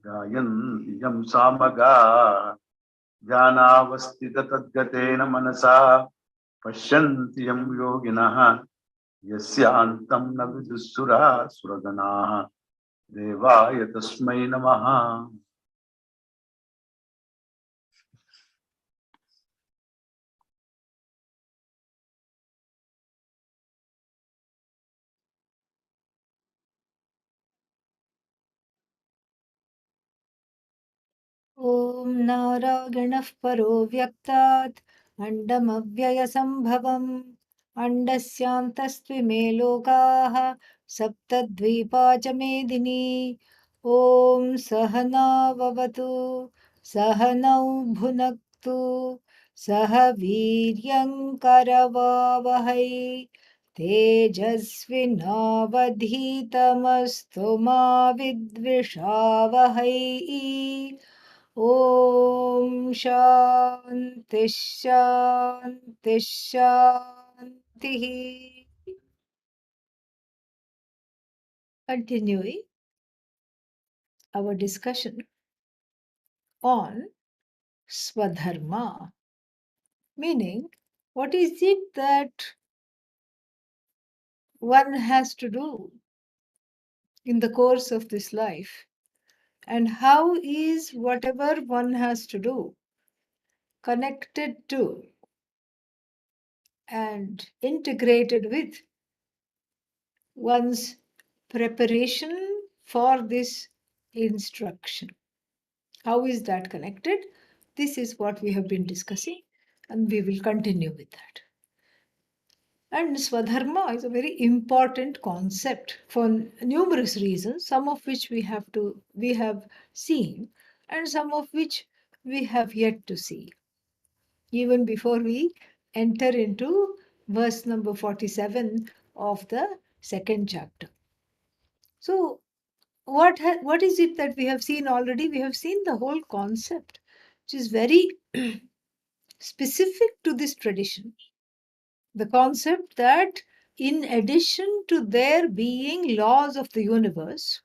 गायन्ति यं सामगा ज्ञानावस्थिततद्गतेन मनसा पश्यन्ति यं योगिनः यस्यान्तं न विदुःसुरासुरगणाः देवाय तस्मै नमः। ॐ नारायणः परो व्यक्तात् अण्डमव्ययसम्भवम् अण्डस्यान्तस्त्विमे लोकाः सप्तद्वीपा च मेदिनी ॐ सहनाववतु सहनौ भुनक्तु सह वीर्यङ्करवावहै तेजस्विनावधीतमस्तु मा विद्विषावहै ॐ शान्ति शान्ति शान्तिः. Continuing our discussion on Swadharma, meaning what is it that one has to do in the course of this life, and how is whatever one has to do connected to and integrated with one's preparation for this instruction. How is that connected? This is what we have been discussing, and we will continue with that. And Swadharma is a very important concept for numerous reasons, some of which we have seen, and some of which we have yet to see. Even before we enter into verse number 47 of the second chapter. So, what is it that we have seen already? We have seen the whole concept, which is very specific to this tradition. The concept that in addition to there being laws of the universe,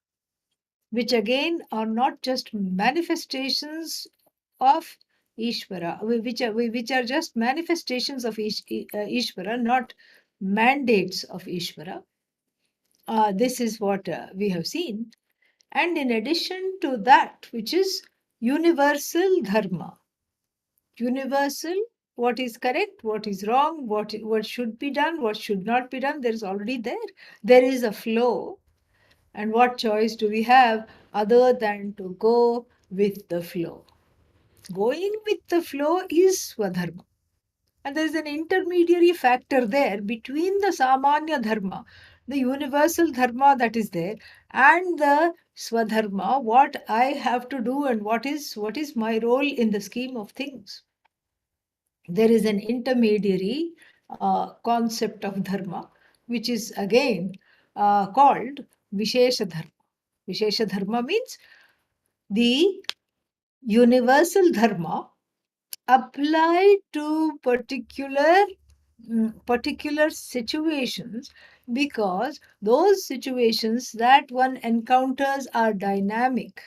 which again are not just manifestations of Ishvara, which are just manifestations of Ishvara, not mandates of Ishvara. This is what we have seen. And in addition to that, which is universal dharma, universal, what is correct, what is wrong, what should be done, what should not be done, there is already there. There is a flow. And what choice do we have other than to go with the flow? Going with the flow is Swadharma. And there is an intermediary factor there between the Samanya Dharma, the universal Dharma that is there, and the Swadharma, what I have to do and what is my role in the scheme of things. There is an intermediary concept of Dharma, which is again called Vishesha Dharma. Vishesha Dharma means the universal Dharma applied to particular situations, because those situations that one encounters are dynamic.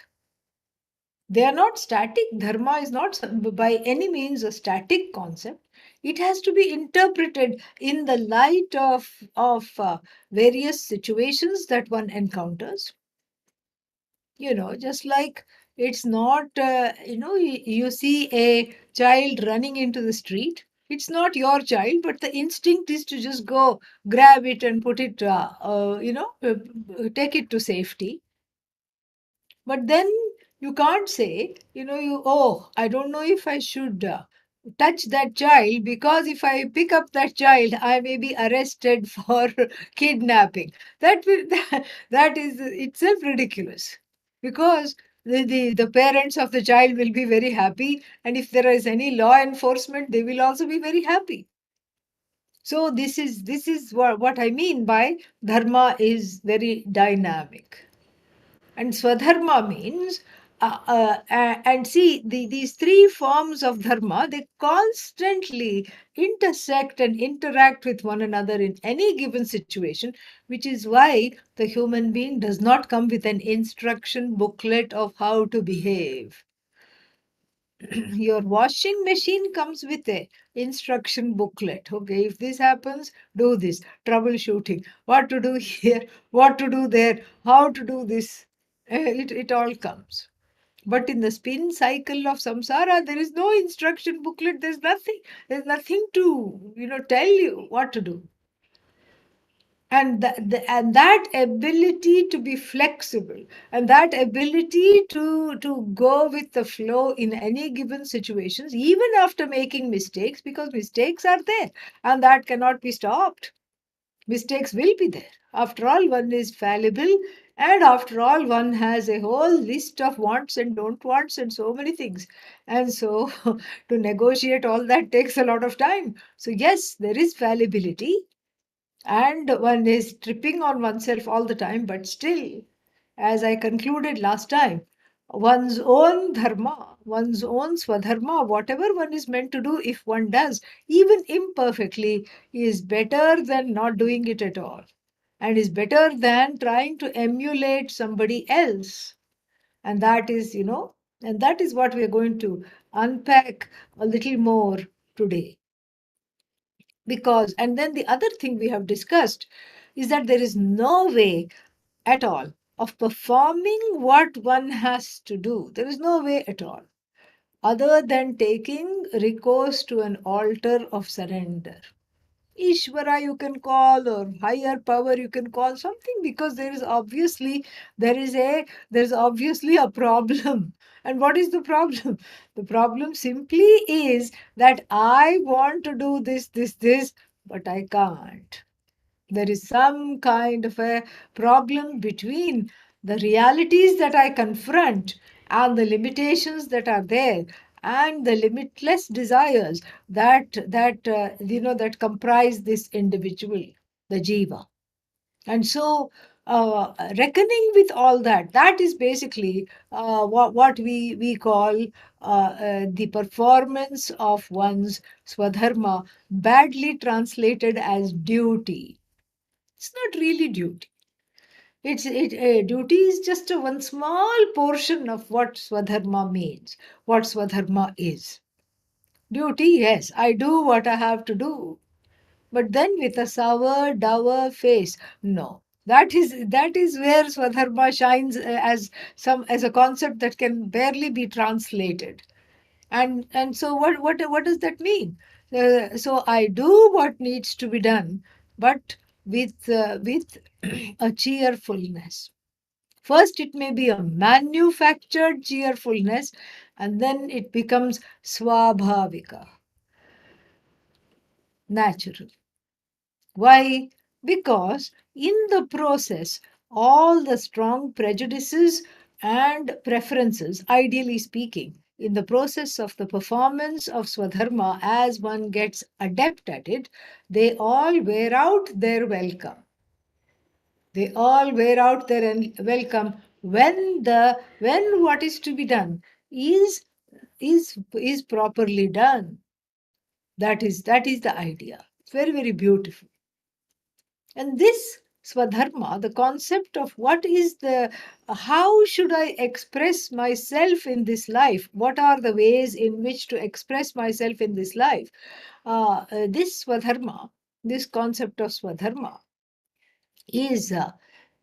They are not static. Dharma is not by any means a static concept. It has to be interpreted in the light of various situations that one encounters. Just like it's not, you see a child running into the street. It's not your child, but the instinct is to just go grab it and put it, take it to safety. But then you can't say, I don't know if I should touch that child, because if I pick up that child, I may be arrested for kidnapping. That will, that is itself ridiculous, because the parents of the child will be very happy, and if there is any law enforcement, they will also be very happy. So this is what I mean by dharma is very dynamic. And Swadharma means and see, these three forms of dharma, they constantly intersect and interact with one another in any given situation, which is why the human being does not come with an instruction booklet of how to behave. Your washing machine comes with a instruction booklet. Okay, if this happens, do this. Troubleshooting, what to do here, what to do there, how to do this. It all comes. But in the spin cycle of samsara, there is no instruction booklet. There's nothing. There's nothing to tell you what to do. And that ability to be flexible, and that ability to go with the flow in any given situations, even after making mistakes, because mistakes are there and that cannot be stopped. Mistakes will be there. After all, one is fallible, and after all, one has a whole list of wants and don't wants and so many things. And so, to negotiate all that takes a lot of time. So, yes, there is fallibility, and one is tripping on oneself all the time, but still, as I concluded last time, one's own dharma, one's own swadharma, whatever one is meant to do, if one does, even imperfectly, is better than not doing it at all, and is better than trying to emulate somebody else. And that is, and that is what we are going to unpack a little more today. Because, and then the other thing we have discussed is that there is no way at all of performing what one has to do. There is no way at all other than taking recourse to an altar of surrender. Ishvara you can call, or higher power you can call, something, because there is obviously a problem. And what is the problem? The problem simply is that I want to do this, but I can't. There is some kind of a problem between the realities that I confront and the limitations that are there, and the limitless desires that comprise this individual, the jiva. And so, reckoning with all that is basically what we call the performance of one's swadharma, badly translated as duty. It's not really duty. Duty is just one small portion of what swadharma means, what swadharma is. Duty, yes, I do what I have to do, but then with a sour, dour face. No, that is where swadharma shines as a concept that can barely be translated. And so what does that mean? So I do what needs to be done, but with a cheerfulness. First, it may be a manufactured cheerfulness, and then it becomes swabhavika, natural. Why? Because in the process, all the strong prejudices and preferences, ideally speaking, in the process of the performance of swadharma, as one gets adept at it, they all wear out their welcome. They all wear out their welcome when what is to be done is properly done. That is the idea. It's very, very beautiful. And this swadharma, the concept of how should I express myself in this life? What are the ways in which to express myself in this life? This swadharma, this concept of swadharma, is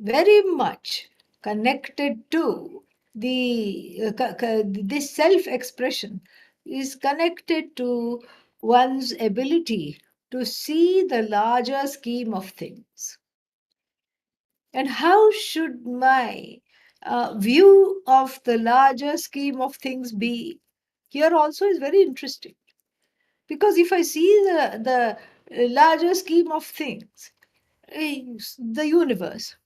very much connected to this self expression, is connected to one's ability to see the larger scheme of things. And how should my view of the larger scheme of things be? Here also is very interesting, because if I see the larger scheme of things, the universe,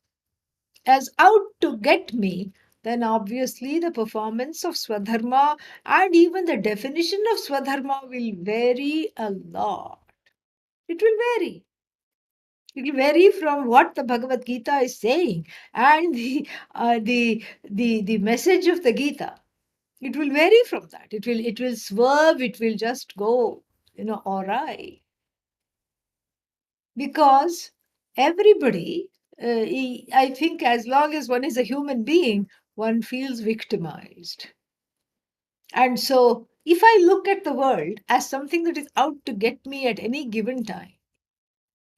as out to get me, then obviously the performance of swadharma and even the definition of swadharma will vary a lot. It will vary. It will vary from what the Bhagavad Gita is saying, and the message of the Gita. It will vary from that. It will swerve, it will just go, awry. Because everybody, I think as long as one is a human being, one feels victimized. And so, if I look at the world as something that is out to get me at any given time,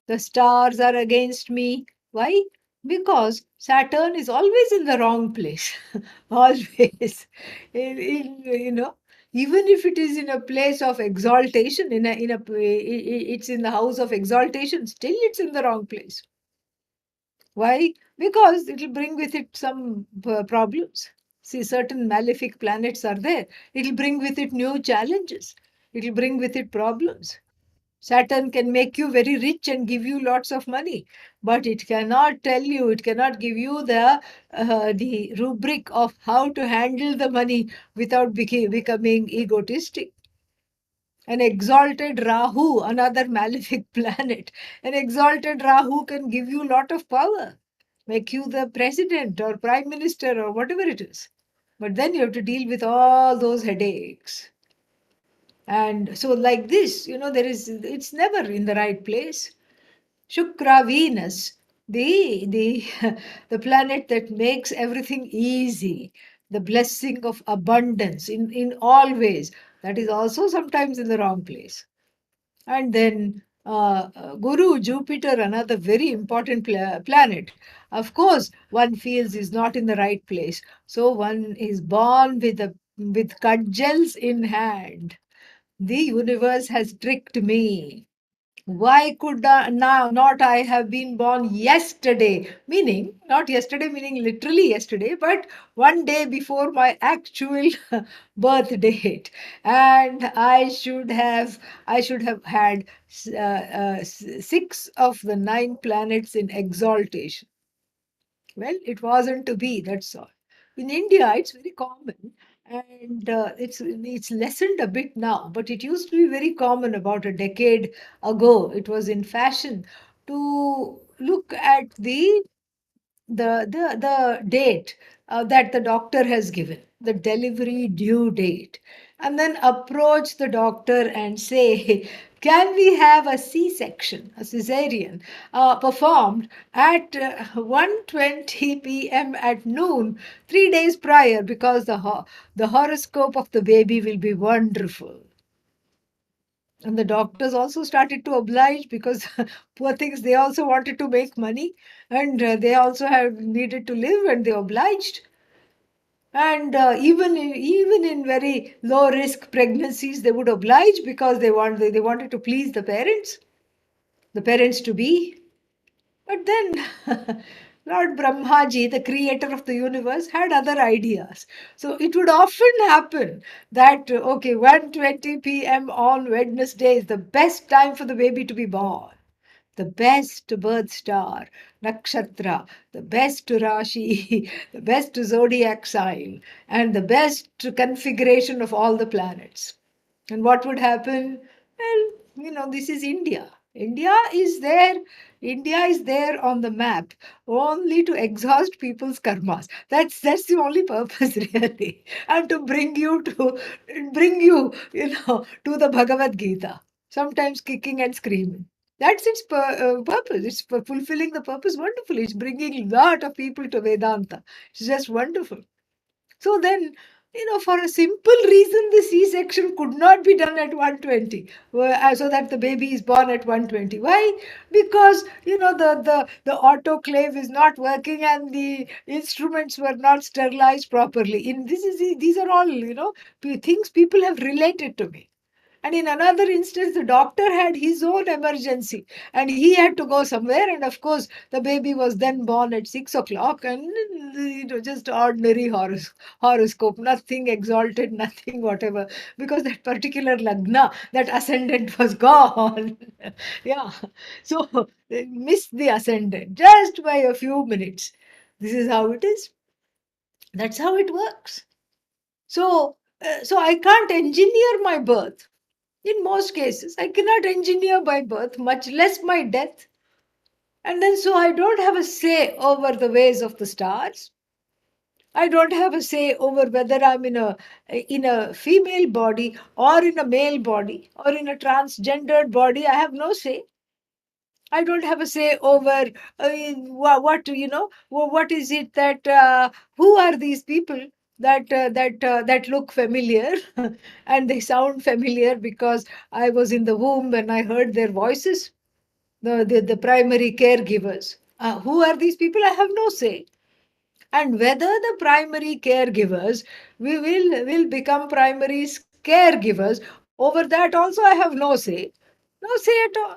the stars are against me. Why? Because Saturn is always in the wrong place. Always. Even if it is in a place of exaltation, it's in the house of exaltation, still it's in the wrong place. Why? Because it will bring with it some problems. See, certain malefic planets are there. It will bring with it new challenges. It will bring with it problems. Saturn can make you very rich and give you lots of money, but it cannot tell you, it cannot give you the rubric of how to handle the money without becoming egotistic. An exalted Rahu, another malefic planet, an exalted Rahu can give you a lot of power, make you the president or prime minister or whatever it is. But then you have to deal with all those headaches. And so, like this, it's never in the right place. Shukra, Venus, the the planet that makes everything easy, the blessing of abundance in all ways, that is also sometimes in the wrong place. And then Guru, Jupiter, another very important planet, of course, one feels is not in the right place. So one is born with cudgels in hand. The universe has tricked me. Why could now not I have been born yesterday? Meaning, not yesterday, meaning literally yesterday, but one day before my actual birth date. And I should have had 6 of the 9 planets in exaltation. Well, it wasn't to be, that's all. In India, it's very common, and it's lessened a bit now, but it used to be very common about a decade ago. It was in fashion to look at the date that the doctor has given, the delivery due date, and then approach the doctor and say, can we have a C-section, a cesarean, performed at 1:20 p.m. at noon, 3 days prior, because the horoscope of the baby will be wonderful. And the doctors also started to oblige because poor things, they also wanted to make money, and they also have needed to live, and they obliged. And even in very low risk pregnancies, they would oblige because they wanted to please the parents to be. But then Lord Brahmaji, the creator of the universe, had other ideas. So it would often happen that, okay, 1:20 p.m. on Wednesday is the best time for the baby to be born. The best birth star, nakshatra, the best Rashi, the best zodiac sign, and the best configuration of all the planets. And what would happen? Well, this is India. India is there on the map only to exhaust people's karmas. That's the only purpose, really, and to bring you to the Bhagavad Gita. Sometimes kicking and screaming. That's its purpose. It's for fulfilling the purpose wonderfully. It's bringing a lot of people to Vedanta. It's just wonderful. So then, for a simple reason, the C-section could not be done at 1:20, so that the baby is born at 1:20. Why? Because, the autoclave is not working and the instruments were not sterilized properly. These are all, things people have related to me. And in another instance, the doctor had his own emergency and he had to go somewhere. And of course, the baby was then born at 6 o'clock, and just ordinary horoscope, nothing exalted, nothing whatever, because that particular lagna, that ascendant was gone. Yeah. So they missed the ascendant just by a few minutes. This is how it is. That's how it works. So I can't engineer my birth. In most cases, I cannot engineer my birth, much less my death. And then so I don't have a say over the ways of the stars. I don't have a say over whether I'm in a female body or in a male body or in a transgendered body. I have no say. I don't have a say over what what is it that who are these people that look familiar and they sound familiar because I was in the womb and I heard their voices. The primary caregivers. Who are these people? I have no say. And whether the primary caregivers we will become primary caregivers, over that also I have no say. No say at all.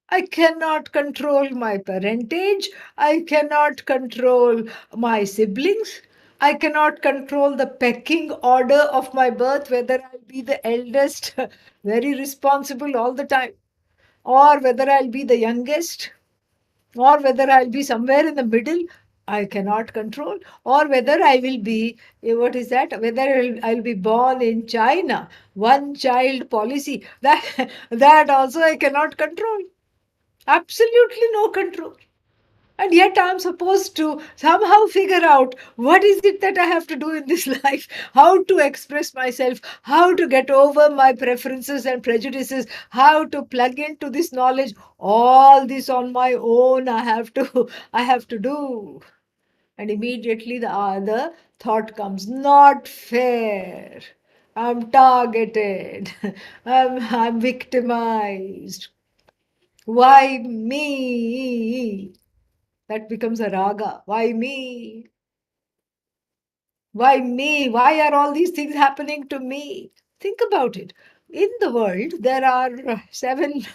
I cannot control my parentage. I cannot control my siblings. I cannot control the pecking order of my birth, whether I'll be the eldest, very responsible all the time, or whether I'll be the youngest, or whether I'll be somewhere in the middle. I cannot control, or whether I will be, what is that? Whether I'll be born in China, one child policy, that also I cannot control. Absolutely no control. And yet I'm supposed to somehow figure out what is it that I have to do in this life, how to express myself, how to get over my preferences and prejudices, how to plug into this knowledge. All this on my own I have to do. And immediately the other thought comes, not fair. I'm targeted. I'm victimized. Why me? That becomes a raga. Why me? Why me? Why are all these things happening to me? Think about it. In the world, there are 7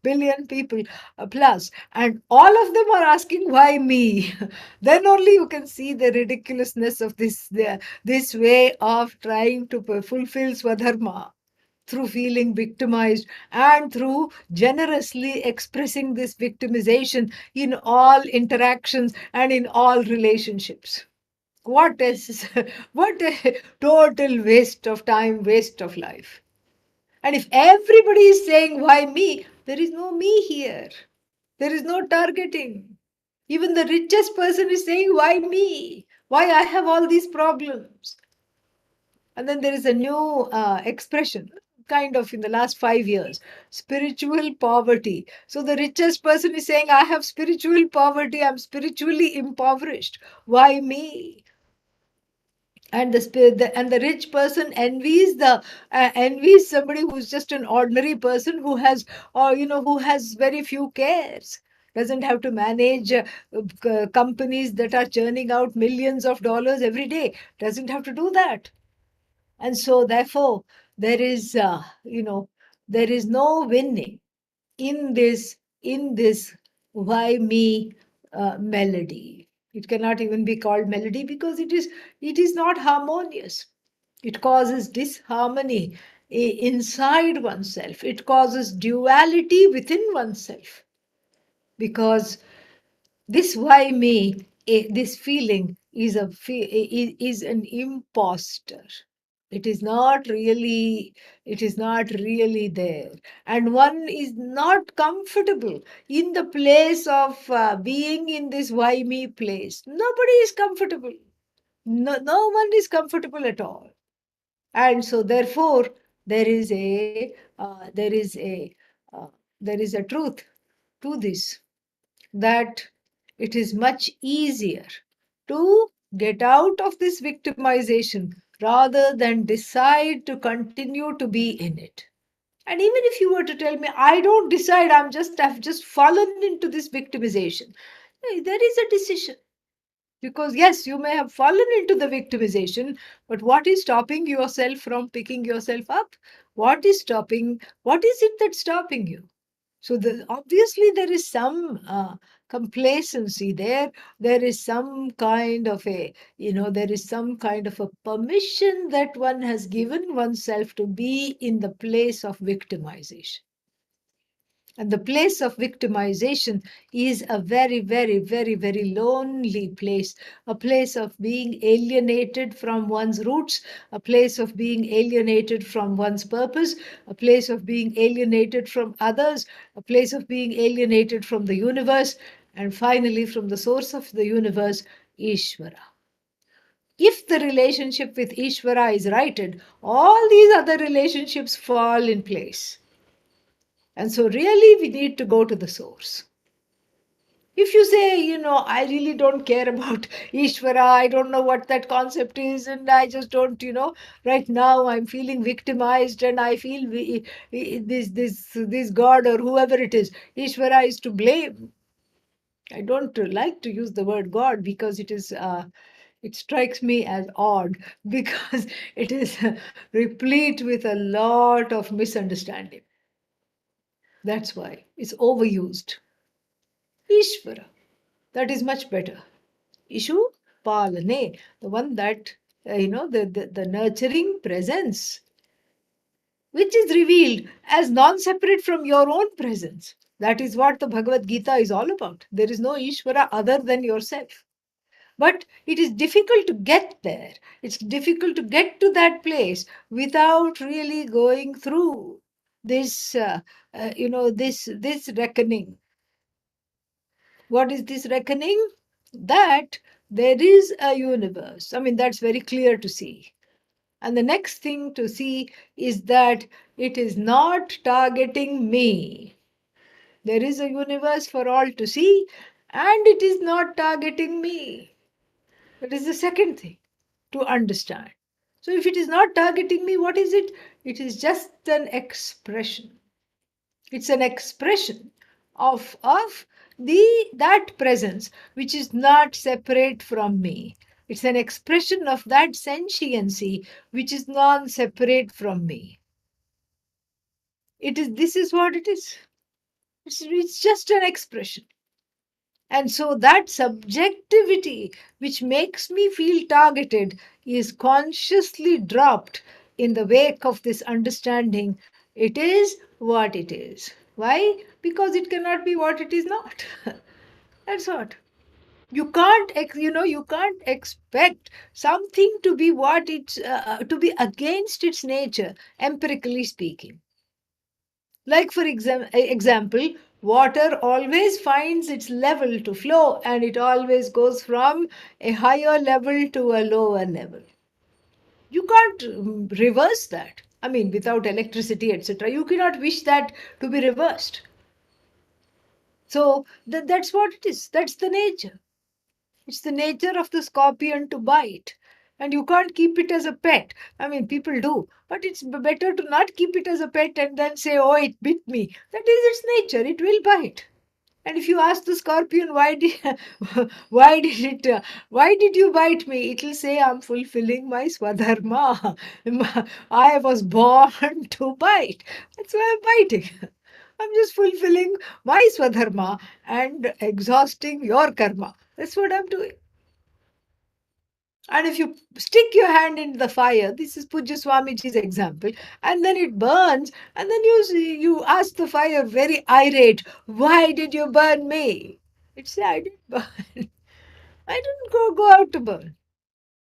billion people plus, and all of them are asking, why me? Then only you can see the ridiculousness of this way of trying to fulfill Swadharma through feeling victimized and through generously expressing this victimization in all interactions and in all relationships. What is what a total waste of time, waste of life. And if everybody is saying why me, there is no me here. There is no targeting. Even the richest person is saying why me? Why I have all these problems? And then there is a new expression, kind of in the last 5 years, spiritual poverty. So the richest person is saying, I have spiritual poverty, I'm spiritually impoverished. Why me? And the rich person envies somebody who's just an ordinary person who has, or who has very few cares, doesn't have to manage companies that are churning out millions of dollars every day, doesn't have to do that. And so therefore there is there is no winning in this why me melody. It cannot even be called melody because it is not harmonious. It causes disharmony inside oneself. It causes duality within oneself, because this why me, this feeling is an imposter. It is not really, it is not really there. And one is not comfortable in the place of being in this why me place. Nobody is comfortable. No one is comfortable at all. And so therefore there is a uh, there is a truth to this, that it is much easier to get out of this victimization rather than decide to continue to be in it. And even if you were to tell me, I don't decide, I've just fallen into this victimization, there is a decision. Because yes, you may have fallen into the victimization, but what is stopping yourself from picking yourself up? What is it that's stopping you? So obviously there is some complacency there. There is some kind of there is some kind of a permission that one has given oneself to be in the place of victimization. And the place of victimization is a very, very, very, very lonely place, a place of being alienated from one's roots, a place of being alienated from one's purpose, a place of being alienated from others, a place of being alienated from the universe, and finally from the source of the universe, Ishvara. If the relationship with Ishvara is righted, all these other relationships fall in place. And so, really, we need to go to the source. If you say, I really don't care about Ishvara, I don't know what that concept is, and I just don't, right now I'm feeling victimized and I feel this God or whoever it is, Ishvara is to blame. I don't like to use the word God because it strikes me as odd because it is replete with a lot of misunderstanding. That's why it's overused. Ishvara, that is much better. Ishu Palane, the one that, the nurturing presence, which is revealed as non separate from your own presence. That is what the Bhagavad Gita is all about. There is no Ishvara other than yourself. But it is difficult to get there. It's difficult to get to that place without really going through this, this reckoning. What is this reckoning? That there is a universe. I mean, that's very clear to see. And the next thing to see is that it is not targeting me. There is a universe for all to see, and it is not targeting me. That is the second thing to understand. So, if it is not targeting me, what is it? It is just an expression. It's an expression of that presence which is not separate from me. It's an expression of that sentiency which is non-separate from me. This is what it is. It's just an expression. And so that subjectivity which makes me feel targeted is consciously dropped in the wake of this understanding. It is what it is. Why? Because it cannot be what it is not. That's what. You can't expect something to be to be against its nature, empirically speaking. Like, for example, water always finds its level to flow and it always goes from a higher level to a lower level. You can't reverse that. I mean, without electricity, etc., you cannot wish that to be reversed. So that's what it is. That's the nature. It's the nature of the scorpion to bite. And you can't keep it as a pet. I mean, people do. But it's better to not keep it as a pet and then say, oh, it bit me. That is its nature. It will bite. And if you ask the scorpion, why did why did you bite me? It will say, I'm fulfilling my swadharma. I was born to bite. That's why I'm biting. I'm just fulfilling my swadharma and exhausting your karma. That's what I'm doing. And if you stick your hand in the fire, this is Pujya Swamiji's example, and then it burns, and then you ask the fire very irate, why did you burn me? It say, I didn't burn. I didn't go out to burn.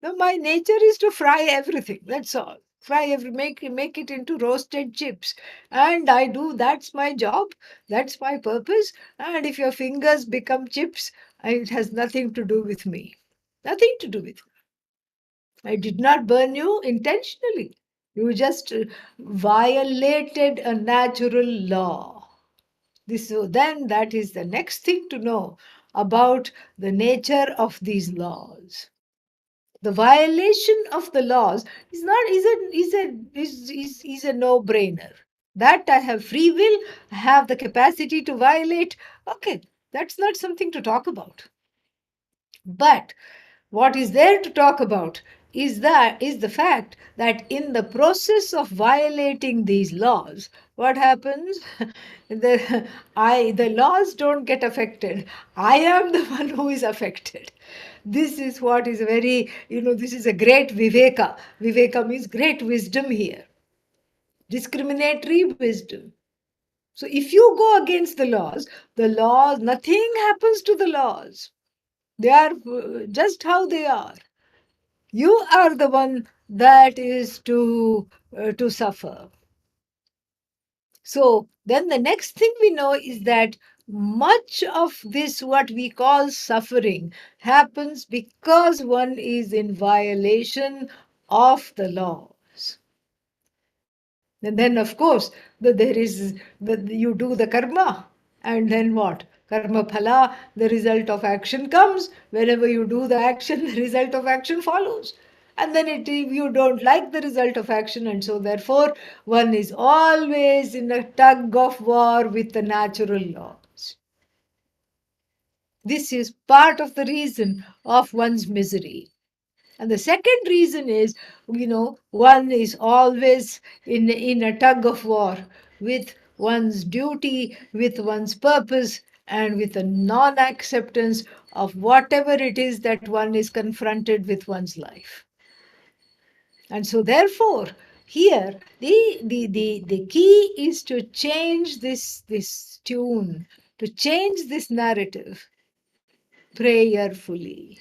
No, my nature is to fry everything. That's all. Make it into roasted chips. And I do, that's my job. That's my purpose. And if your fingers become chips, it has nothing to do with me. Nothing to do with me. I did not burn you intentionally. You just violated a natural law. Then that is the next thing to know about the nature of these laws. The violation of the laws is a no-brainer. That I have free will, I have the capacity to violate. Okay, that's not something to talk about. But what is there to talk about is the fact that in the process of violating these laws, what happens? The laws don't get affected. I am the one who is affected. This is what is this is a great viveka. Viveka means great wisdom here. Discriminatory wisdom. So if you go against the laws, nothing happens to the laws. They are just how they are. You are the one that is to suffer. So then the next thing we know is that much of this, what we call suffering, happens because one is in violation of the laws. And then, of course, you do the karma, and then what? Karma phala, the result of action comes. Whenever you do the action, the result of action follows. And then you don't like the result of action, and so therefore one is always in a tug of war with the natural laws. This is part of the reason of one's misery. And the second reason is, one is always in a tug of war with one's duty, with one's purpose, and with a non acceptance of whatever it is that one is confronted with one's life. And so, therefore, here the key is to change this tune, to change this narrative prayerfully,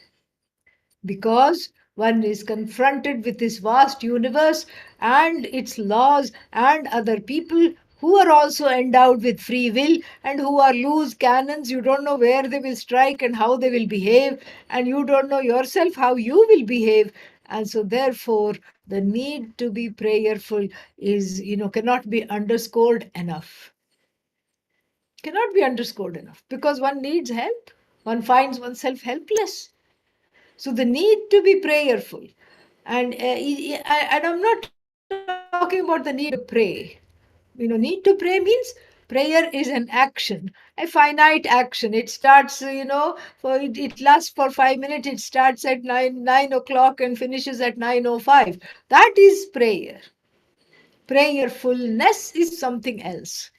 because one is confronted with this vast universe and its laws and other people who are also endowed with free will and who are loose cannons. You don't know where they will strike and how they will behave, and you don't know yourself how you will behave. And so therefore the need to be prayerful is, cannot be underscored enough. Cannot be underscored enough, because one needs help. One finds oneself helpless. So the need to be prayerful, and I'm not talking about the need to pray. Need to pray means prayer is an action, a finite action. It starts, it lasts for 5 minutes. It starts at 9 o'clock and finishes at 9:05. That is prayer. Prayerfulness is something else.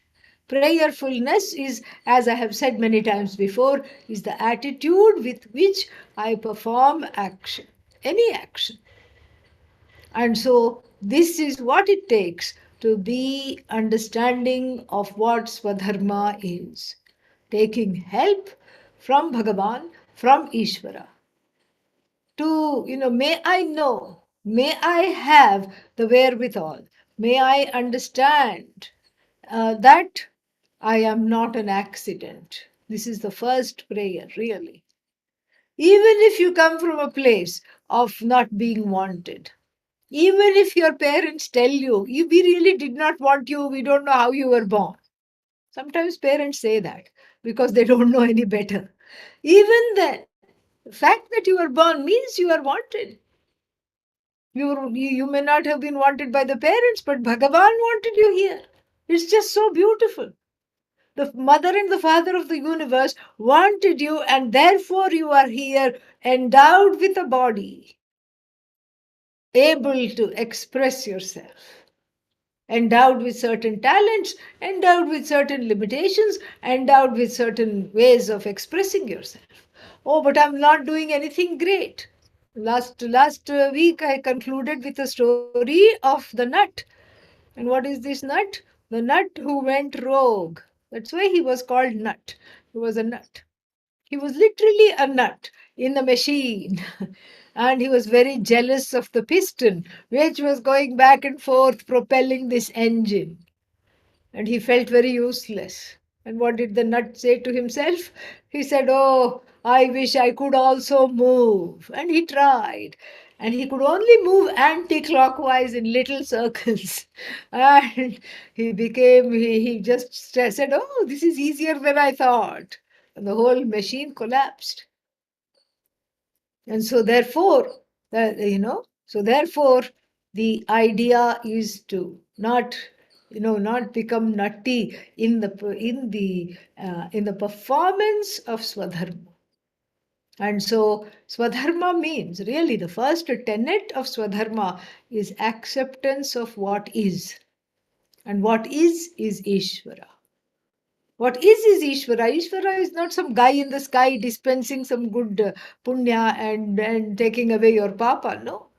Prayerfulness is, as I have said many times before, is the attitude with which I perform action, any action. And so this is what it takes to be understanding of what Swadharma is. Taking help from Bhagavan, from Ishvara. May I have the wherewithal, may I understand that I am not an accident. This is the first prayer, really. Even if you come from a place of not being wanted, even if your parents tell you, we really did not want you, we don't know how you were born. Sometimes parents say that because they don't know any better. Even then, the fact that you were born means you are wanted. You may not have been wanted by the parents, but Bhagavan wanted you here. It's just so beautiful. The mother and the father of the universe wanted you, and therefore you are here, endowed with a body, able to express yourself, endowed with certain talents, endowed with certain limitations, endowed with certain ways of expressing yourself. Oh, but I'm not doing anything great. Last week I concluded with a story of the nut. And what is this nut? The nut who went rogue. That's why he was called Nut. He was a nut. He was literally a nut in the machine. And he was very jealous of the piston, which was going back and forth, propelling this engine. And he felt very useless. And what did the nut say to himself? He said, "Oh, I wish I could also move." And he tried. And he could only move anti clockwise in little circles. And he just said, "Oh, this is easier than I thought." And the whole machine collapsed. And so therefore, the idea is to not become nutty in the performance of Swadharma. And so Swadharma means, really, the first tenet of Swadharma is acceptance of what is. And what is Ishvara. What is Ishvara? Ishvara is not some guy in the sky dispensing some good punya and taking away your papa. No.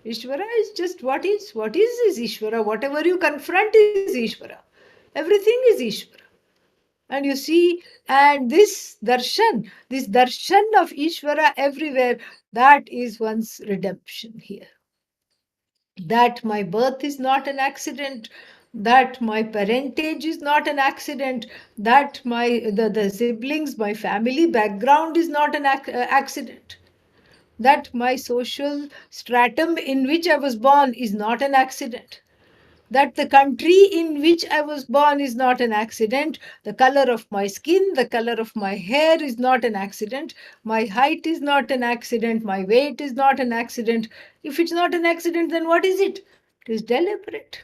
Ishvara is just what is. What is Ishvara. Whatever you confront is Ishvara. Everything is Ishvara. And you see, and this darshan of Ishvara everywhere, that is one's redemption here. That my birth is not an accident, that my parentage is not an accident, that the siblings, my family background is not an accident, that my social stratum in which I was born is not an accident, that the country in which I was born is not an accident, the color of my skin, the color of my hair is not an accident, my height is not an accident, my weight is not an accident. If it's not an accident, then what is it? It is deliberate.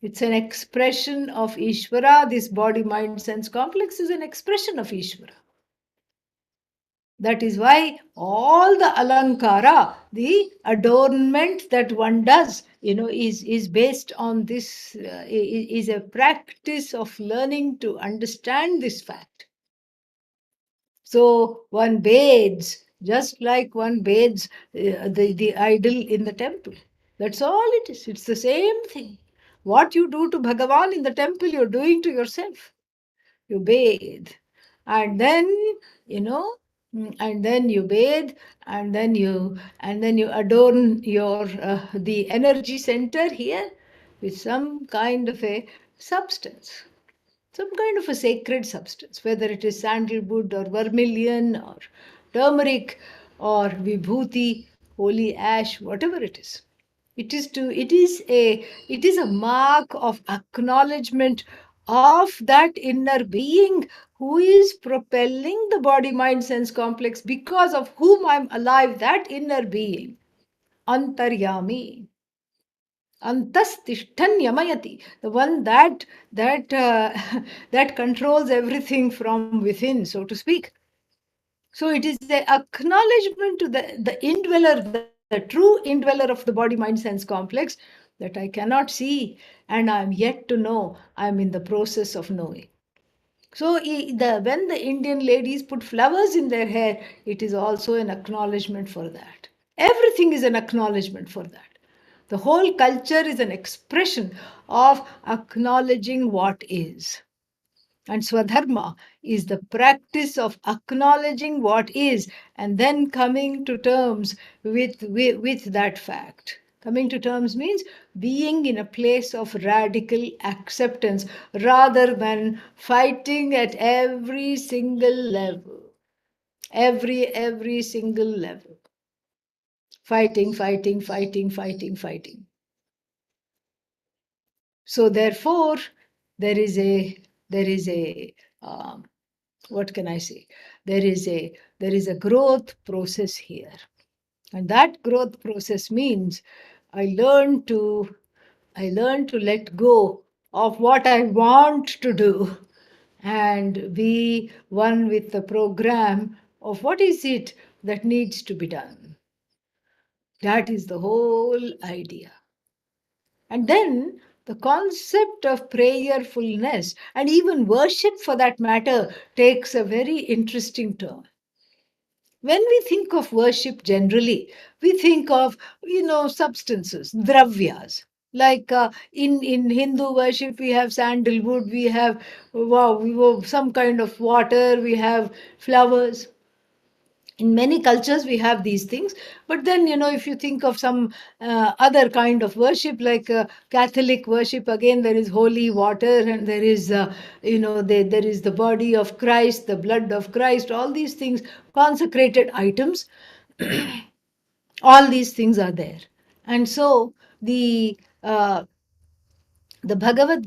It's an expression of Ishvara. This body, mind, sense complex is an expression of Ishvara. That is why all the alankara, the adornment that one does, is based on this, is a practice of learning to understand this fact. So one bathes just like one bathes the idol in the temple. That's all it is. It's the same thing. What you do to Bhagavan in the temple, you're doing to yourself. You bathe, and then you know and then you bathe, and then you adorn your the energy center here with some kind of a substance, some kind of a sacred substance, whether it is sandalwood or vermilion or turmeric or vibhuti, holy ash, whatever it is. It is a mark of acknowledgement of that inner being who is propelling the body mind sense complex, because of whom I'm alive, that inner being, antaryami, antastishtan yamayati, the one that that controls everything from within, so to speak. So it is the acknowledgement to the indweller, the true indweller of the body mind sense complex, that I cannot see, and I am yet to know. I am in the process of knowing. So when the Indian ladies put flowers in their hair, it is also an acknowledgement for that. Everything is an acknowledgement for that. The whole culture is an expression of acknowledging what is. And Swadharma is the practice of acknowledging what is and then coming to terms with that fact. Coming to terms means being in a place of radical acceptance rather than fighting at every single level. Every single level. Fighting, fighting, fighting, fighting, fighting. So therefore, there is a what can I say? There is a growth process here, and that growth process means I learn to let go of what I want to do and be one with the program of what is it that needs to be done. That is the whole idea. And then the concept of prayerfulness and even worship for that matter takes a very interesting turn. When we think of worship generally, we think of, substances, dravyas. Like in Hindu worship, we have sandalwood, we have some kind of water, we have flowers. In many cultures we have these things, but then if you think of some other kind of worship, like Catholic worship, again there is holy water, and there is there is the body of Christ, the blood of Christ, all these things, consecrated items. All these things are there. And so the Bhagavad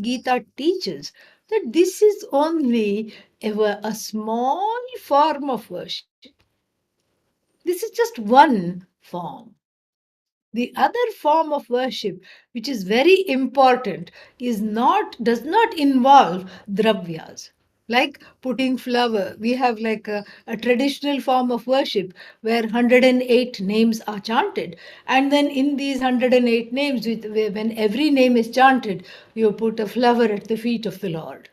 Gita teaches that this is only a small form of worship. This is just one form. The other form of worship, which is very important, does not involve dravyas. Like putting flower, we have like a traditional form of worship where 108 names are chanted. And then in these 108 names, when every name is chanted, you put a flower at the feet of the Lord.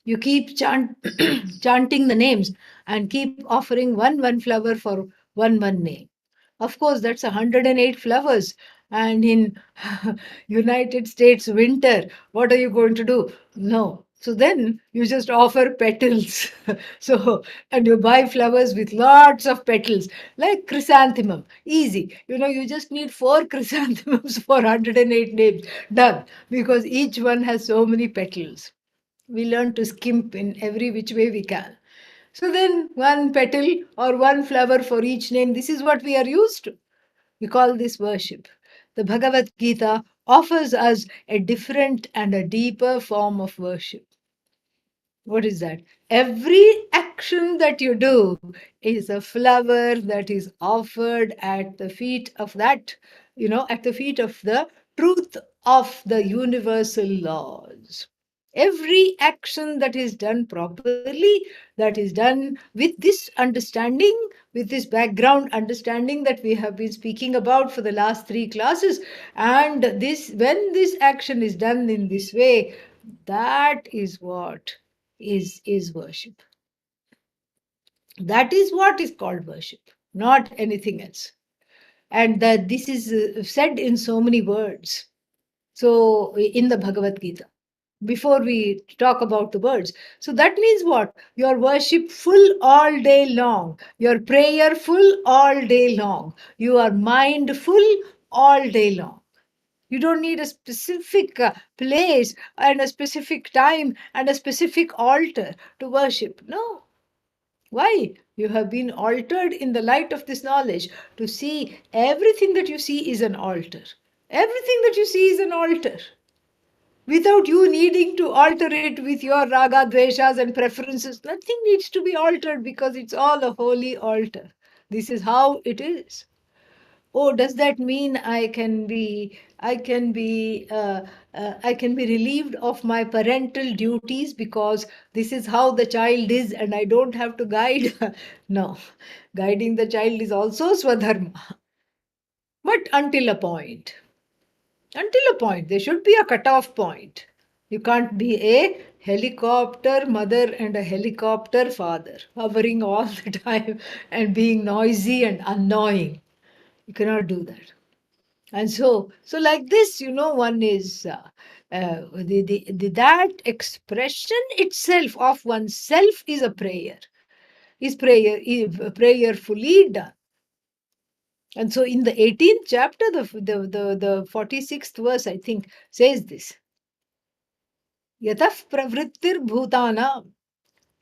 You keep chanting the names and keep offering one flower for one name. Of course, that's 108 flowers. And in United States winter, what are you going to do? No. So then you just offer petals. So, and you buy flowers with lots of petals, like chrysanthemum. Easy. You just need four chrysanthemums for 108 names. Done. Because each one has so many petals. We learn to skimp in every which way we can. So then one petal or one flower for each name. This is what we are used to. We call this worship. The Bhagavad Gita offers us a different and a deeper form of worship. What is that? Every action that you do is a flower that is offered at the feet of at the feet of the truth of the universal laws. Every action that is done properly, that is done with this understanding, with this background understanding that we have been speaking about for the last three classes, and when this action is done in this way, that is what is worship. That is what is called worship, not anything else. And that this is said in so many words. So in the Bhagavad Gita, before we talk about the words. So that means what? Your worship full all day long, your prayer full all day long, your mind full all day long. You don't need a specific place and a specific time and a specific altar to worship. No. Why? You have been altered in the light of this knowledge to see everything that you see is an altar. Everything that you see is an altar. Without you needing to alter it with your raga, dveshas, and preferences, nothing needs to be altered because it's all a holy altar. This is how it is. Oh, does that mean I can be relieved of my parental duties because this is how the child is and I don't have to guide? No, guiding the child is also swadharma, but until a point. Until a point, there should be a cutoff point. You can't be a helicopter mother and a helicopter father, hovering all the time and being noisy and annoying. You cannot do that. And so like this, one is that expression itself of oneself is a prayer. Is prayerfully done. And so in the 18th chapter, the 46th verse, I think, says this. Yataf pravrittir bhutanam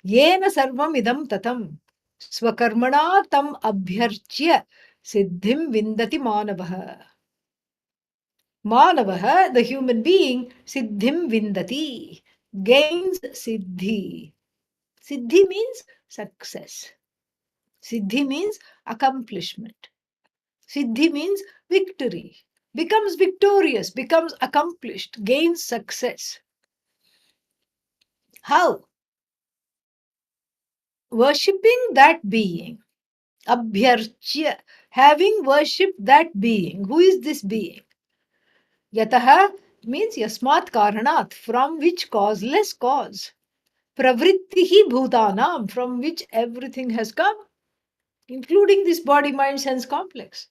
yena sarvam idam tatam swakarmana tam abhyarchya siddhim vindati manavaha. Manavaha, the human being, siddhim vindati, gains siddhi. Siddhi means success. Siddhi means accomplishment. Siddhi means victory. Becomes victorious, becomes accomplished, gains success. How? Worshipping that being. Abhyarchya, having worshipped that being. Who is this being? Yataha means yasmat karanat, from which causeless cause. Pravrittihi bhutanam, from which everything has come, including this body, mind, sense complex.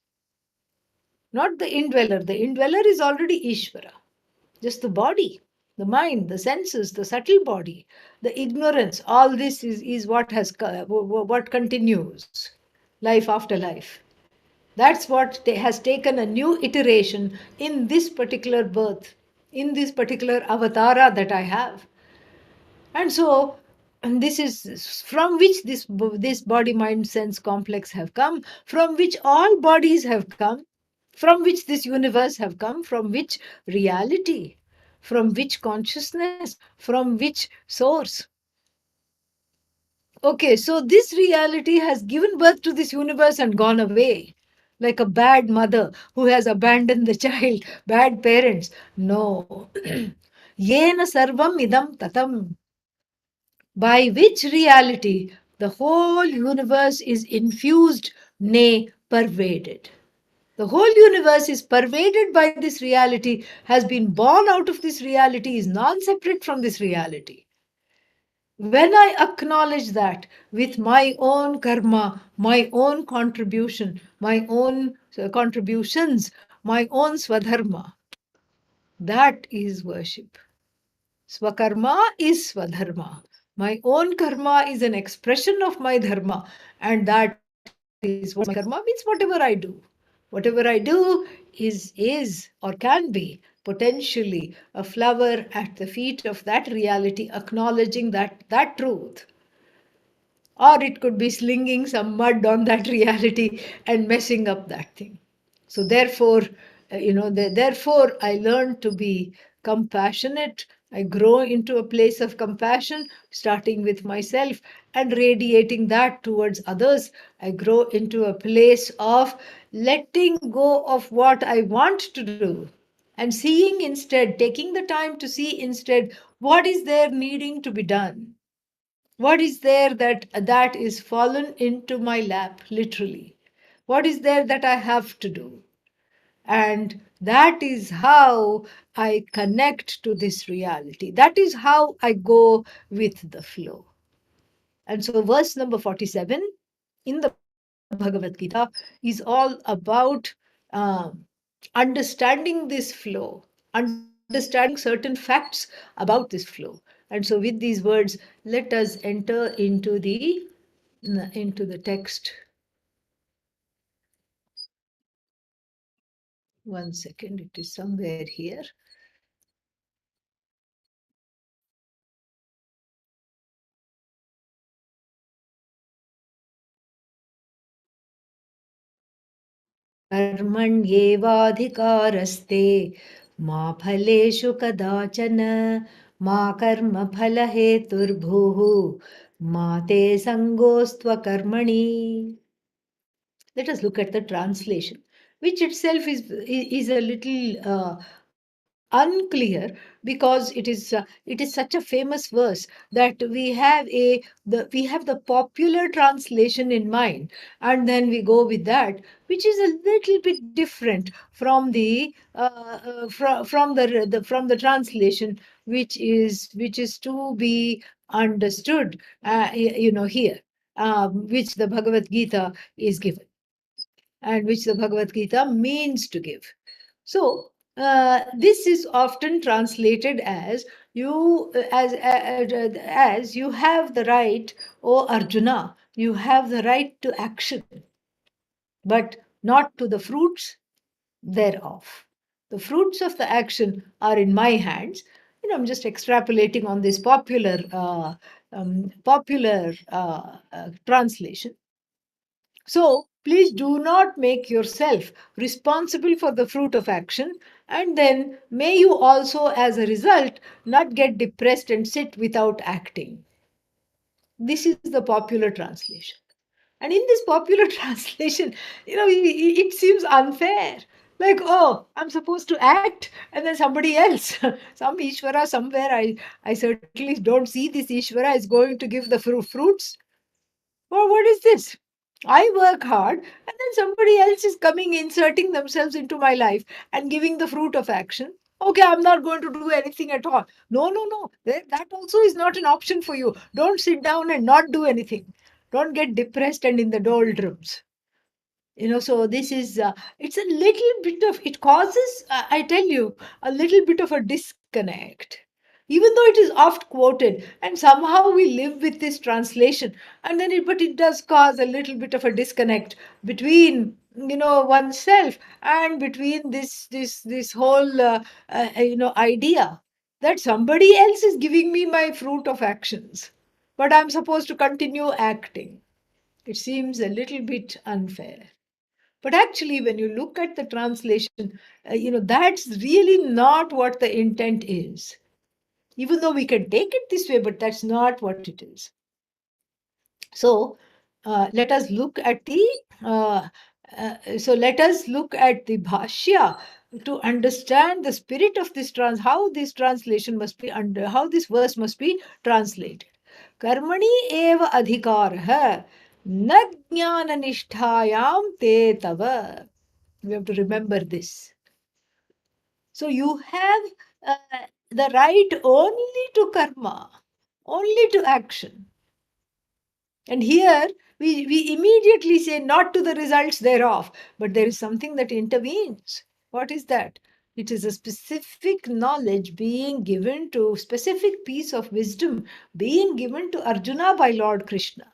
Not the indweller. The indweller is already Ishvara. Just the body, the mind, the senses, the subtle body, the ignorance, all this is what continues life after life. That's what has taken a new iteration in this particular birth, in this particular avatara that I have. And so, and this is from which this body mind sense complex have come, from which all bodies have come, from which this universe have come, from which reality, from which consciousness, from which source. Okay, so this reality has given birth to this universe and gone away. Like a bad mother who has abandoned the child, bad parents. No. Yena sarvam idam tatam, by which reality the whole universe is infused, nay, pervaded. The whole universe is pervaded by this reality, has been born out of this reality, is non separate from this reality. When I acknowledge that with my own karma, my own contribution, my own contributions, my own swadharma, that is worship. Swakarma is Swadharma. My own karma is an expression of my dharma, and that is what my karma means. Whatever I do, whatever I do is or can be potentially a flower at the feet of that reality, acknowledging that truth. Or it could be slinging some mud on that reality and messing up that thing. So therefore, therefore I learn to be compassionate. I grow into a place of compassion, starting with myself and radiating that towards others. I grow into a place of letting go of what I want to do and seeing instead, taking the time to see instead what is there needing to be done, what is there that is fallen into my lap, literally? What is there that I have to do? And that is how I connect to this reality. That is how I go with the flow. And so, verse number 47 in the Bhagavad Gita is all about understanding this flow, understanding certain facts about this flow. And so, with these words, let us enter into the text. One second, it is somewhere here. कर्मण्येवाधिकारस्ते मा फलेषु कदाचन मा कर्मफलहेतुर्भुः मा ते सङ्गोऽस्त्वकर्मणि. Let us look at the translation, which itself is a little unclear, because it is such a famous verse that we have the popular translation in mind, and then we go with that, which is a little bit different from from the translation which is to be understood, here, which the Bhagavad Gita is given, and which the Bhagavad Gita means to give. So, this is often translated as as you have the right, O Arjuna, you have the right to action, but not to the fruits thereof. The fruits of the action are in my hands. I'm just extrapolating on this popular translation. So please do not make yourself responsible for the fruit of action, and then may you also, as a result, not get depressed and sit without acting. This is the popular translation. And in this popular translation, it seems unfair. Like, oh, I'm supposed to act, and then somebody else, some Ishvara somewhere, I certainly don't see this Ishvara is going to give the fruits. Well, what is this? I work hard, and then somebody else is coming, inserting themselves into my life and giving the fruit of action. Okay, I'm not going to do anything at all. No, no, no. That also is not an option for you. Don't sit down and not do anything. Don't get depressed and in the doldrums. So this is, it's a little bit of, it causes, I tell you, a little bit of a disconnect. Even though it is oft quoted, and somehow we live with this translation, and then but it does cause a little bit of a disconnect between oneself and between this whole idea that somebody else is giving me my fruit of actions, but I'm supposed to continue acting. It seems a little bit unfair. But actually, when you look at the translation, that's really not what the intent is. Even though we can take it this way, but that's not what it is. So let us look at the Bhashya to understand the spirit of this how this translation must be under, how this verse must be translated. Karmani eva adhikarah na jnana nisthayam te tava. We have to remember this. So you have the right only to karma, only to action. And here we immediately say not to the results thereof, but there is something that intervenes. What is that? It is a specific knowledge being given to, specific piece of wisdom being given to Arjuna by Lord Krishna.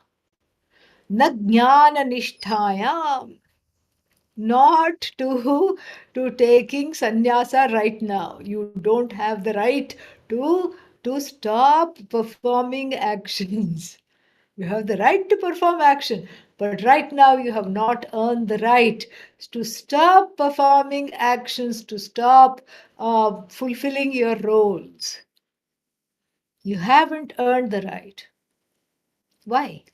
Na jnana nishtayam, not to taking sannyasa right now. You don't have the right to stop performing actions. You have the right to perform action, but right now you have not earned the right to stop performing actions, to stop fulfilling your roles. You haven't earned the right. Why?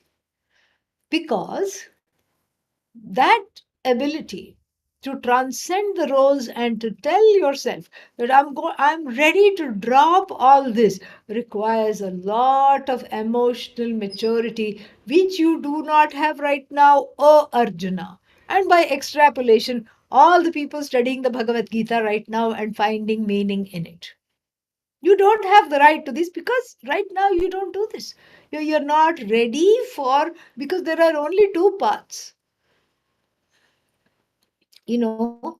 Because that ability to transcend the roles and to tell yourself that I'm ready to drop all this requires a lot of emotional maturity which you do not have right now, O Arjuna. And by extrapolation, all the people studying the Bhagavad Gita right now and finding meaning in it. You don't have the right to this because right now you don't do this. You're not ready for, because there are only two paths, and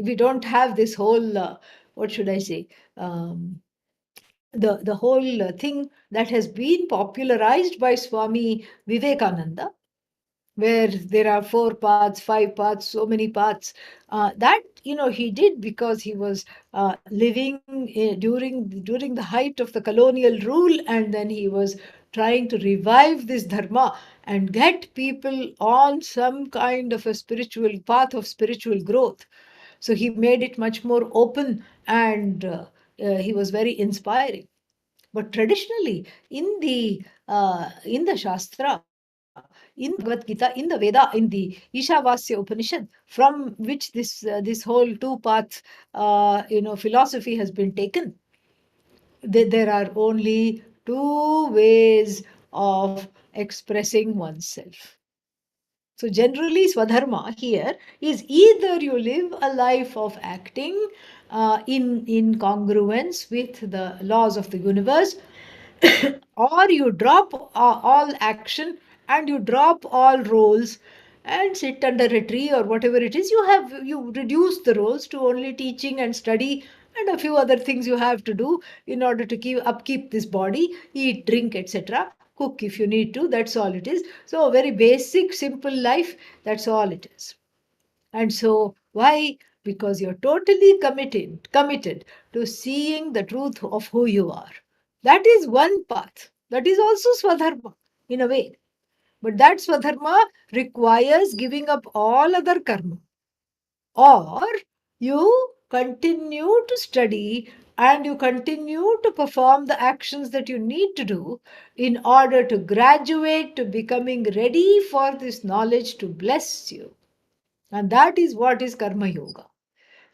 we don't have this whole what should I say, um, the whole thing that has been popularized by Swami Vivekananda, where there are four paths, five paths, so many paths. That he did because he was living during the height of the colonial rule, and then he was trying to revive this dharma and get people on some kind of a spiritual path of spiritual growth. So he made it much more open, and he was very inspiring. But traditionally, in the Shastra, in the Bhagavad Gita, in the Veda, in the Ishavasya Upanishad, from which this whole two path philosophy has been taken, there are only two ways of expressing oneself. So generally, Swadharma here is either you live a life of acting in congruence with the laws of the universe, or you drop all action and you drop all roles and sit under a tree or whatever it is. You reduce the roles to only teaching and study and a few other things you have to do in order to upkeep this body, eat, drink, etc., cook if you need to. That's all it is. So a very basic simple life, that's all it is. And so, why? Because you're totally committed to seeing the truth of who you are. That is one path. That is also Swadharma in a way. But that Swadharma requires giving up all other karma. Or you continue to study and you continue to perform the actions that you need to do in order to graduate to becoming ready for this knowledge to bless you. And that is what is Karma Yoga.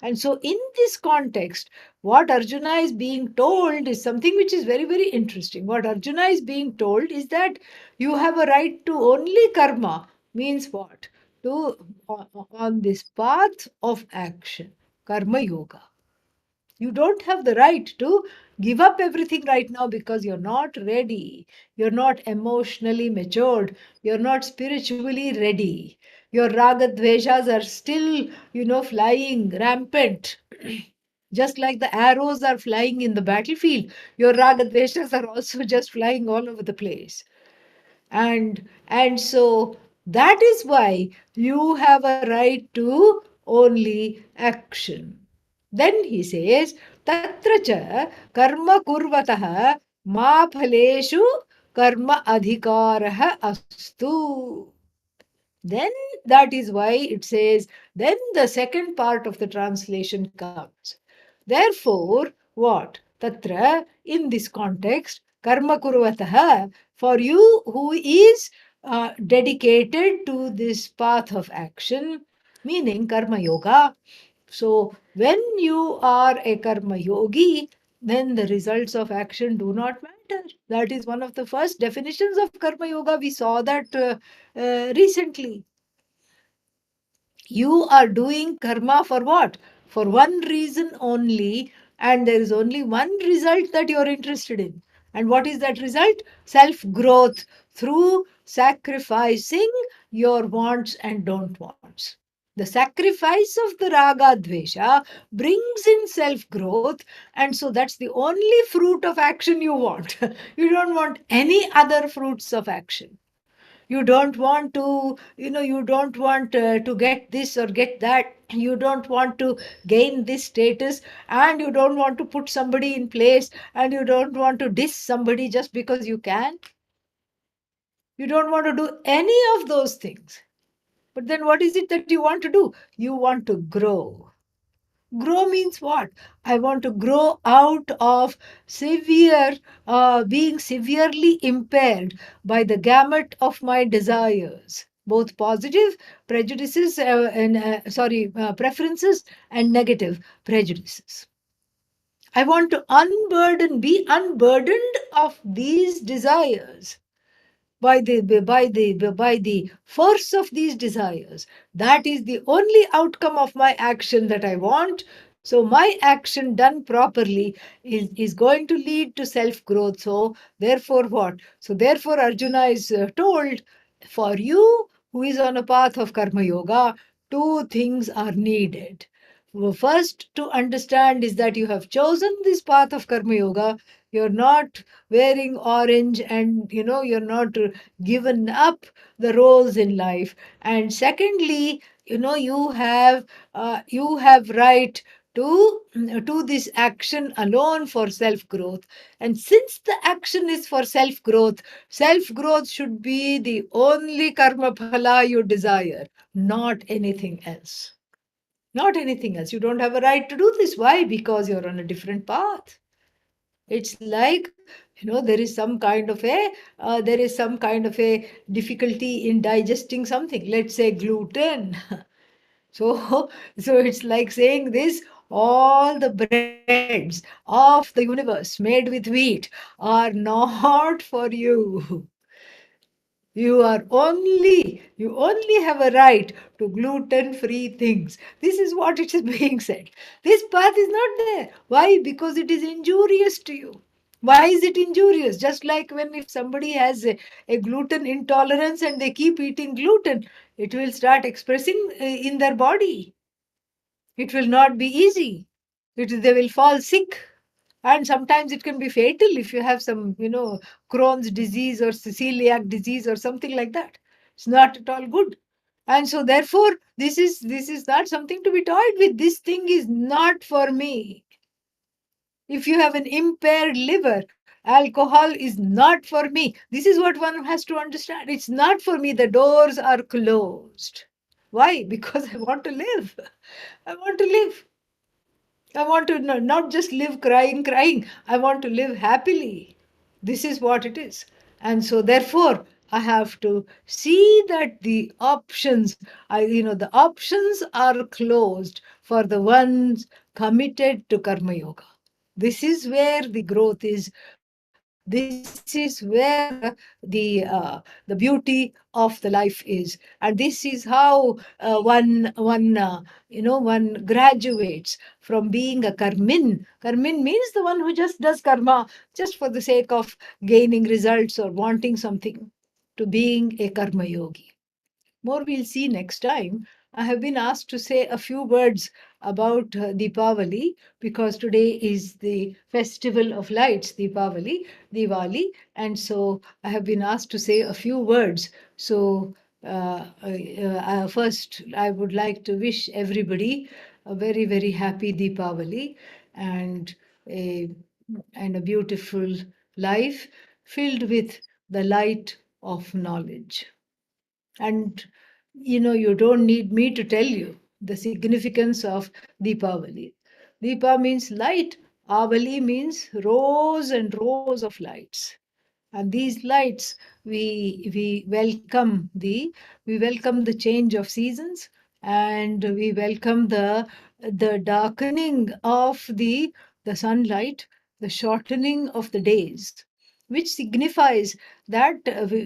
And so, in this context, what Arjuna is being told is something which is very, very interesting. What Arjuna is being told is that you have a right to only karma, means what? To on this path of action, Karma Yoga. You don't have the right to give up everything right now because you're not ready. You're not emotionally matured. You're not spiritually ready. Your raga dveshas are still, flying rampant. Just like the arrows are flying in the battlefield, your raga dveshas are also just flying all over the place. And so that is why you have a right to only action. Then he says, Tatra cha karma kurvatah ma phaleshu karma adhikarah astu. Then that is why it says, then the second part of the translation comes. Therefore, what? Tatra, in this context, karma kurvatah, for you who is dedicated to this path of action, meaning karma yoga. So, when you are a karma yogi, then the results of action do not matter. That is one of the first definitions of karma yoga. We saw that recently. You are doing karma for what? For one reason only, and there is only one result that you are interested in. And what is that result? Self growth through sacrificing your wants and don't wants. The sacrifice of the raga dvesha brings in self growth, and so that's the only fruit of action you want. You don't want any other fruits of action. You don't want to, you don't want to get this or get that. You don't want to gain this status, and you don't want to put somebody in place, and you don't want to diss somebody just because you can. You don't want to do any of those things. But then what is it that you want to do? You want to grow. Grow means what? I want to grow out of being severely impaired by the gamut of my desires, both positive prejudices and preferences and negative prejudices. I want to be unburdened of these desires by the force of these desires. That is the only outcome of my action that I want. So my action done properly is going to lead to self growth. So therefore what? So therefore Arjuna is told, for you who is on a path of karma yoga, two things are needed. First to understand is that you have chosen this path of karma yoga. You're not wearing orange, and you're not given up the roles in life. And secondly, you have right to this action alone for self growth. And since the action is for self growth should be the only karma phala you desire, not anything else. Not anything else. You don't have a right to do this. Why? Because you're on a different path. It's like, there is some kind of a difficulty in digesting something. Let's say gluten. So, so it's like saying this: all the breads of the universe made with wheat are not for you. You only have a right to gluten-free things. This is what it is being said. This path is not there. Why? Because it is injurious to you. Why is it injurious? Just like when if somebody has a gluten intolerance and they keep eating gluten, it will start expressing in their body. It will not be easy. They will fall sick. And sometimes it can be fatal if you have some, Crohn's disease or celiac disease or something like that. It's not at all good. And so therefore, this is not something to be toyed with. This thing is not for me. If you have an impaired liver, alcohol is not for me. This is what one has to understand. It's not for me. The doors are closed. Why? Because I want to live. I want to live. I want to not just live crying. I want to live happily. This is what it is. And so, therefore, I have to see that the options are closed for the ones committed to Karma Yoga. This is where the growth is. This is where the beauty of the life is, and this is how one graduates from being a karmin. Karmin means the one who just does karma just for the sake of gaining results or wanting something, to being a karma yogi. More we'll see next time. I have been asked to say a few words about Deepavali, because today is the festival of lights, Diwali, and so I have been asked to say a few words. So, first, I would like to wish everybody a very, very happy Deepavali, and a, and a beautiful life filled with the light of knowledge. And you don't need me to tell you the significance of Deepavali. Deepa means light, Avali means rows and rows of lights. And these lights, we welcome the change of seasons, and we welcome the darkening of the sunlight, the shortening of the days, which signifies that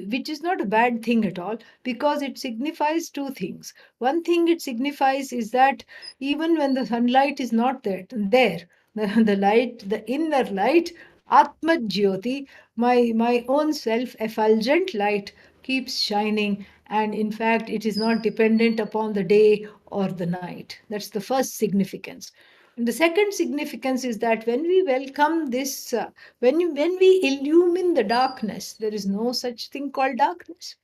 which is not a bad thing at all, because it signifies two things. One thing it signifies is that even when the sunlight is not there, the inner light, Atma Jyoti, my own self effulgent light, keeps shining. And in fact, it is not dependent upon the day or the night. That's the first significance. And the second significance is that when we welcome this, when we illumine the darkness, there is no such thing called darkness.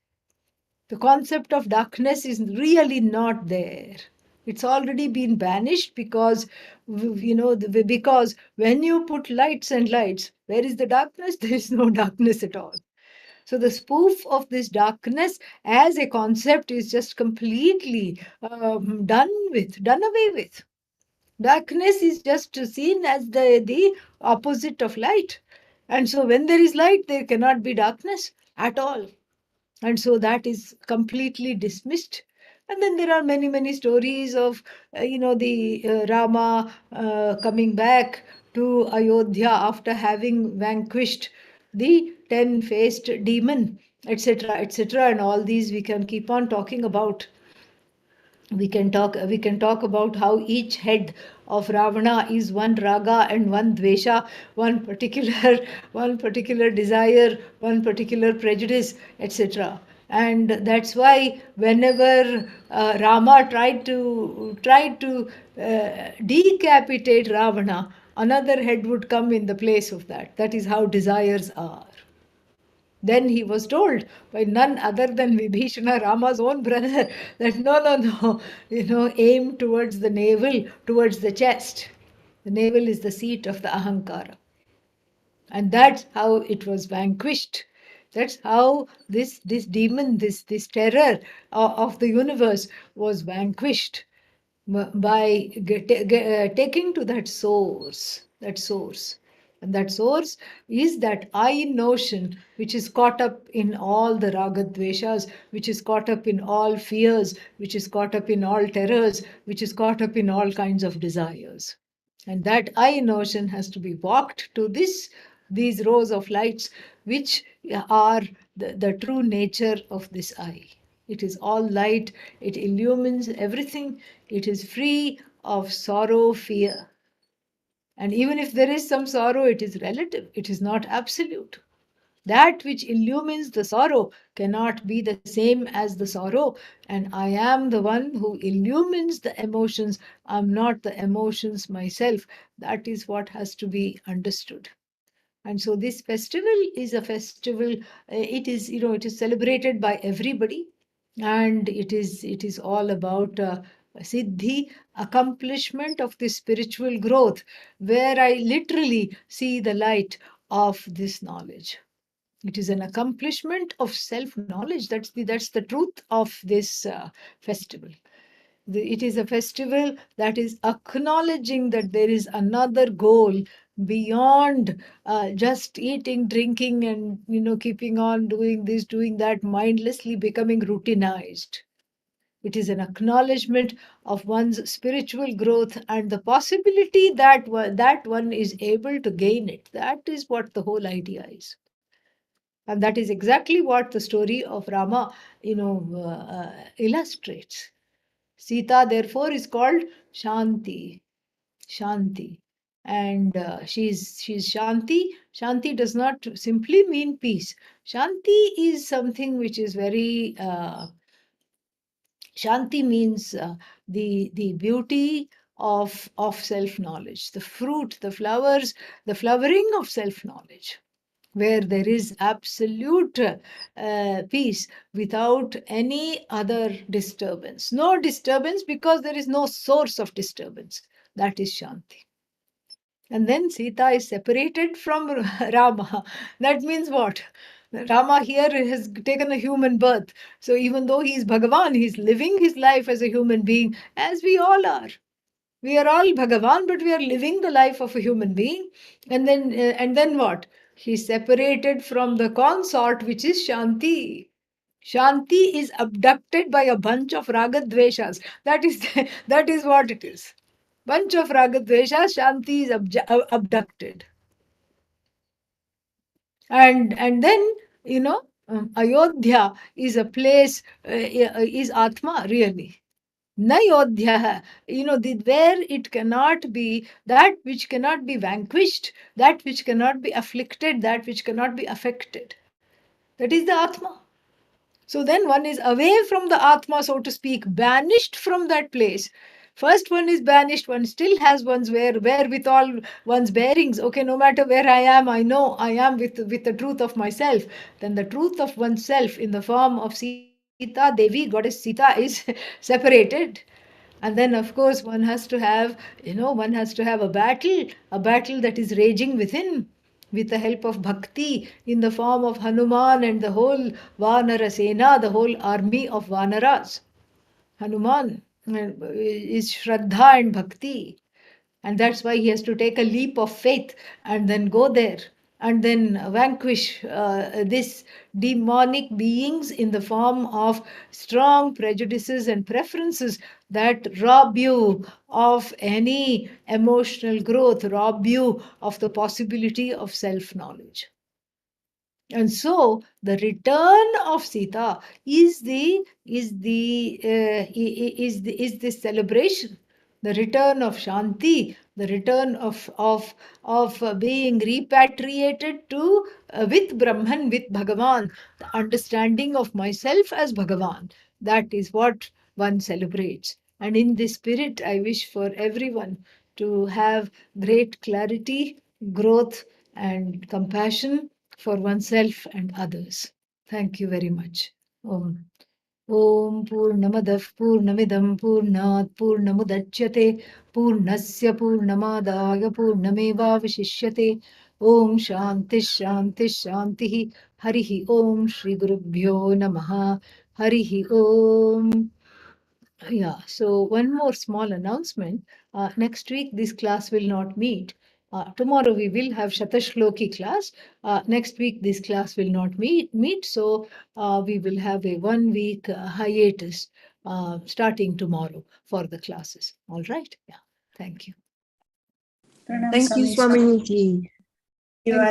The concept of darkness is really not there. It's already been banished because, because when you put lights and lights, where is the darkness? There is no darkness at all. So the spoof of this darkness as a concept is just completely done away with. Darkness is just seen as the opposite of light. And so when there is light, there cannot be darkness at all. And so that is completely dismissed. And then there are many, many stories of, the Rama coming back to Ayodhya after having vanquished the 10-faced demon, etc., etc. And all these we can keep on talking about. We can talk about how each head of Ravana is one raga and one dvesha, one particular one particular desire, one particular prejudice, etc. And that's why whenever Rama tried to decapitate Ravana, another head would come in the place of that. That is how desires are. Then he was told by none other than Vibhishana, Rama's own brother, that no, no, no, aim towards the navel, towards the chest. The navel is the seat of the ahankara. And that's how it was vanquished. That's how this demon, this terror of the universe was vanquished by taking to that source. And that source is that I notion which is caught up in all the ragadveshas, which is caught up in all fears, which is caught up in all terrors, which is caught up in all kinds of desires. And that I notion has to be walked to these rows of lights, which are the true nature of this I. It is all light, it illumines everything, it is free of sorrow, fear. And even if there is some sorrow, it is relative, it is not absolute. That which illumines the sorrow cannot be the same as the sorrow. And I am the one who illumines the emotions. I'm not the emotions myself. That is what has to be understood. And so this festival is a festival. It is celebrated by everybody, and it is all about siddhi, accomplishment of this spiritual growth, where I literally see the light of this knowledge. It is an accomplishment of self knowledge. That's the truth of this festival. It is a festival that is acknowledging that there is another goal beyond just eating, drinking, and keeping on doing this, doing that, mindlessly becoming routinized. It is an acknowledgement of one's spiritual growth and the possibility that one is able to gain it. That is what the whole idea is. And that is exactly what the story of Rama, illustrates. Sita, therefore, is called Shanti. Shanti. And she's Shanti. Shanti does not simply mean peace. Shanti is something which is very. Shanti means the beauty of self knowledge, the fruit, the flowers, the flowering of self knowledge, where there is absolute peace without any other disturbance. No disturbance because there is no source of disturbance. That is Shanti. And then Sita is separated from Rama. That means what? Rama here has taken a human birth. So even though he is Bhagavan, he is living his life as a human being, as we all are. We are all Bhagavan, but we are living the life of a human being. And then what? He's separated from the consort, which is Shanti. Shanti is abducted by a bunch of ragadveshas. That is what it is. Bunch of ragadveshas, Shanti is abducted. And then, Ayodhya is a place, is Atma really. Nayodhya, where it cannot be, that which cannot be vanquished, that which cannot be afflicted, that which cannot be affected. That is the Atma. So then one is away from the Atma, so to speak, banished from that place. First one is banished, one still has one's wherewithal, one's bearings. Okay, no matter where I am, I know I am with the truth of myself. Then the truth of oneself in the form of Sita, Devi, goddess Sita, is separated. And then, of course, one has to have, one has to have a battle that is raging within, with the help of bhakti in the form of Hanuman and the whole Vanara Sena, the whole army of Vanaras. Hanuman is Shraddha and Bhakti. And that's why he has to take a leap of faith and then go there and then vanquish this demonic beings in the form of strong prejudices and preferences that rob you of any emotional growth, rob you of the possibility of self knowledge. And so the return of Sita is the celebration, the return of Shanti, the return of being repatriated to with Brahman, with Bhagavan, the understanding of myself as Bhagavan. That is what one celebrates. And in this spirit, I wish for everyone to have great clarity, growth, and compassion for oneself and others. Thank you very much. Om. Om Purnamadah Purnamidam Purnat Purnamudachyate Purnasya Purnamadaya Purnamevavashishyate Om Shanti Shanti Shanti Harihi Om Shri Gurubhyo Namaha Harihi Om. Yeah, so one more small announcement. Next week, this class will not meet. Tomorrow we will have Shatashloki class. Next week, this class will not meet. So we will have a 1 week hiatus starting tomorrow for the classes. All right? Yeah. Thank you. Pranam Thank you, Swami. Swamiji. You all